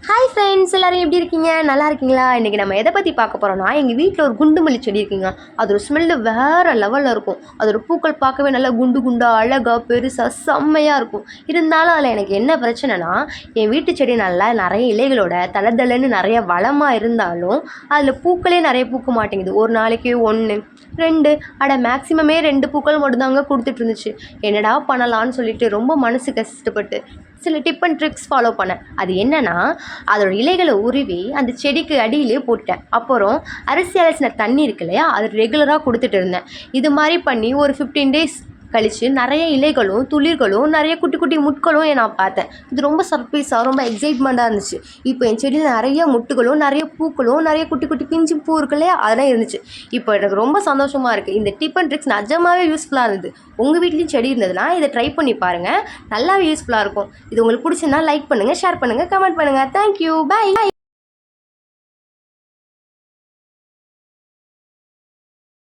Hi friends, எல்லோரும் எப்படி இருக்கீங்க? நல்லா இருக்கீங்களா? இன்றைக்கி நம்ம எதை பற்றி பார்க்க போகிறோம்னா, எங்கள் வீட்டில் ஒரு குண்டு மல்லி செடி இருக்குங்க. அதோட ஸ்மெல்லு வேறு லெவலில் இருக்கும். அதோட பூக்கள் பார்க்கவே நல்லா குண்டு குண்டாக அழகாக பெருசாக செம்மையாக இருக்கும். இருந்தாலும் அதில் எனக்கு என்ன பிரச்சனைனா, என் வீட்டு செடி நல்லா நிறைய இலைகளோட தளதளன்னு நிறைய வளமாக இருந்தாலும் அதில் பூக்களே நிறைய பூக்க மாட்டேங்குது. ஒரு நாளைக்கு 1 2 மேக்ஸிமமே 2 பூக்கள் மட்டும்தாங்க கொடுத்துட்டு இருந்துச்சு. என்னடா பண்ணலான்னு சொல்லிட்டு ரொம்ப மனசு கஷ்டப்பட்டு சில டிப் அண்ட் ட்ரிக்ஸ் ஃபாலோ பண்ணேன். அது என்னென்னா, அதோட இலைகளை உருவி அந்த செடிக்கு அடியிலே போட்டேன். அப்புறம் அரிசி அலசின தண்ணி இருக்கு இல்லையா, அது ரெகுலராக கொடுத்துட்டு இருந்தேன். இது மாதிரி பண்ணி ஒரு 15 டேஸ் கழித்து நிறைய இலைகளும் துளிர்களும் நிறைய குட்டி குட்டி முட்களும் நான் பார்த்தேன். இது ரொம்ப சர்ப்ரைஸாக ரொம்ப எக்ஸைட்மெண்ட்டாக இருந்துச்சு. இப்போ என் செடியில் நிறைய முட்டுகளும் நிறைய பூக்களும் நிறைய குட்டி குட்டி பிஞ்சு பூ இருக்கு இல்லையா, அதெல்லாம் இருந்துச்சு. இப்போ எனக்கு ரொம்ப சந்தோஷமாக இருக்குது. இந்த டிப் அண்ட் ட்ரிக்ஸ் நிஜமாகவே யூஸ்ஃபுல்லாக இருந்தது. உங்கள் வீட்லேயும் செடி இருந்ததுன்னா இதை ட்ரை பண்ணி பாருங்கள். நல்லாவே யூஸ்ஃபுல்லாக இருக்கும். இது உங்களுக்கு பிடிச்சிருந்தா லைக் பண்ணுங்கள், ஷேர் பண்ணுங்கள், கமெண்ட் பண்ணுங்கள். Thank you, by.